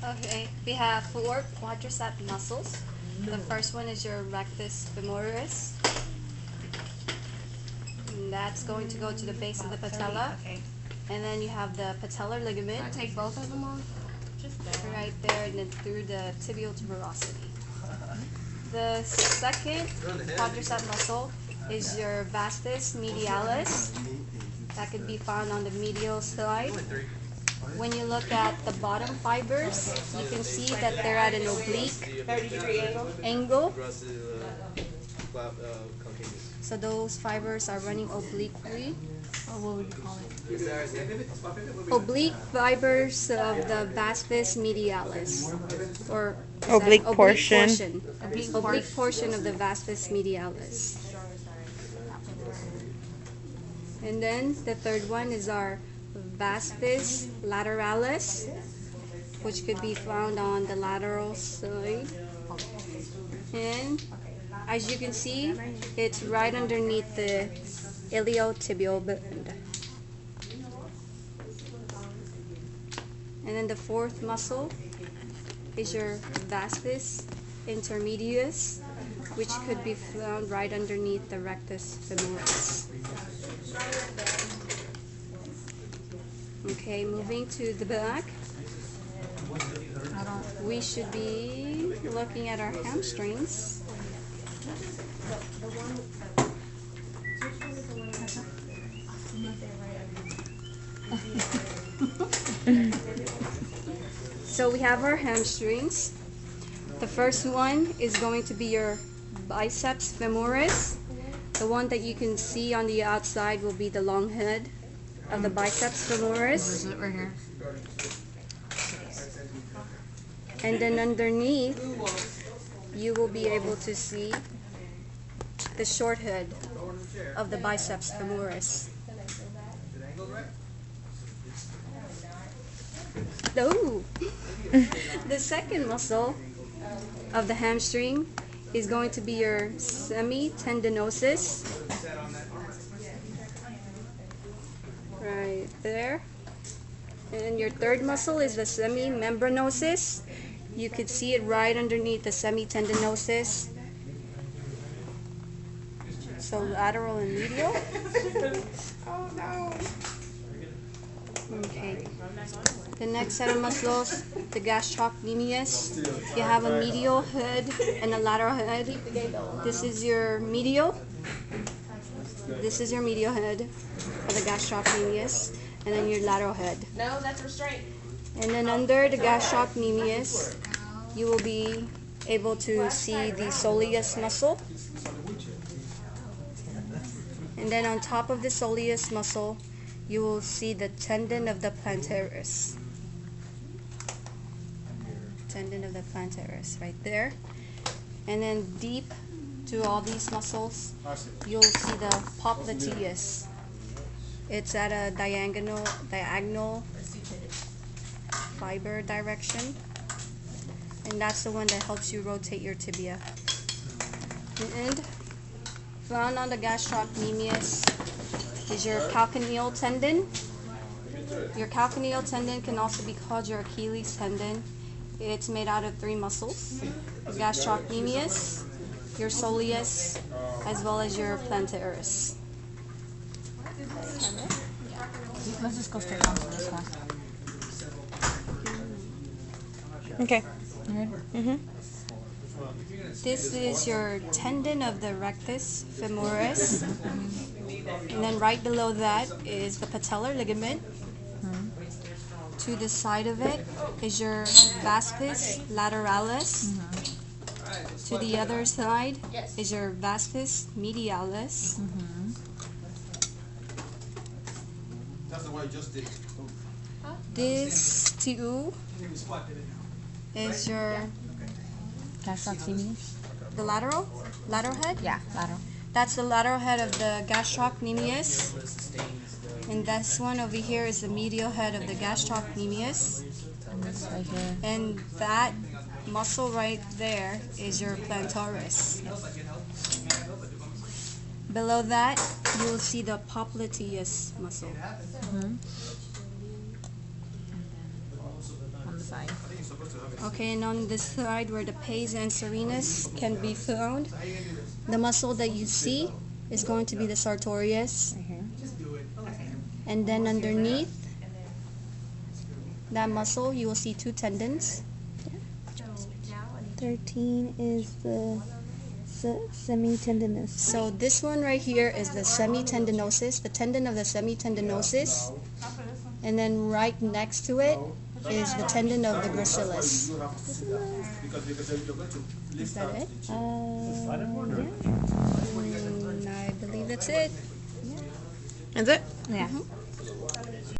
Okay, we have four quadricep muscles. The first one is your rectus femoris. And that's going to go to the base of the patella. Okay. And then you have the patellar ligament. Can I take both of them off? Just right there, and then through the tibial tuberosity. The second quadricep muscle is your vastus medialis. That could be found on the medial side. When you look at the bottom fibers, you can see that they're at an oblique 30-degree angle. So those fibers are running obliquely. Or what would you call it? Oblique fibers of the vastus medialis, or Oblique portion. Oblique portion of the vastus medialis. And then the third one is our vastus lateralis, which could be found on the lateral side. And as you can see, it's right underneath the iliotibial band. And then the fourth muscle is your vastus intermedius, which could be found right underneath the rectus femoris. Okay, moving to the back, we should be looking at our hamstrings. So we have our hamstrings. The first one is going to be your biceps femoris. The one that you can see on the outside will be the long head of the biceps femoris. Right here. And then underneath, you will be able to see the short head of the biceps femoris. Oh! The second muscle of the hamstring is going to be your semitendinosus. Right there. And your third muscle is the semimembranosus. You could see it right underneath the semitendinosus. So lateral and medial. Oh no. Okay. The next set of muscles, the gastrocnemius. You have a medial head and a lateral head. This is your medial. This is your medial head of the gastrocnemius, and then your lateral head. No, that's restraint. And then under the gastrocnemius, you will be able to see the soleus muscle. And then on top of the soleus muscle, you will see the tendon of the plantaris. Tendon of the plantaris right there. And then deep to all these muscles, you'll see the popliteus. It's at a diagonal fiber direction. And that's the one that helps you rotate your tibia. And found on the gastrocnemius is your calcaneal tendon. Your calcaneal tendon can also be called your Achilles tendon. It's made out of three muscles: gastrocnemius, your soleus, as well as your plantaris. Let's just go straight on to this one. Okay. This is your tendon of the rectus femoris. And then right below that is the patellar ligament. To the side of it is your vastus lateralis. To the other side is your vastus medialis. That's the way I just did. This too is your Gastrocnemius? the lateral head. Yeah, lateral. That's the lateral head of the gastrocnemius. And this one over here is the medial head of the gastrocnemius. And this right here. And that muscle right there is your plantaris. Below that, you will see the popliteus muscle. On the side. Okay, and on this side where the pes and serenus can be found, the muscle that you see is going to be the sartorius. Right here. And then underneath that muscle, you will see two tendons. 13 is the semitendinous. So this one right here is the semitendinosus, the tendon of the semitendinosus. And then right next to it is the tendon of the gracilis. Is that it? I believe that's it. Is it? Yeah.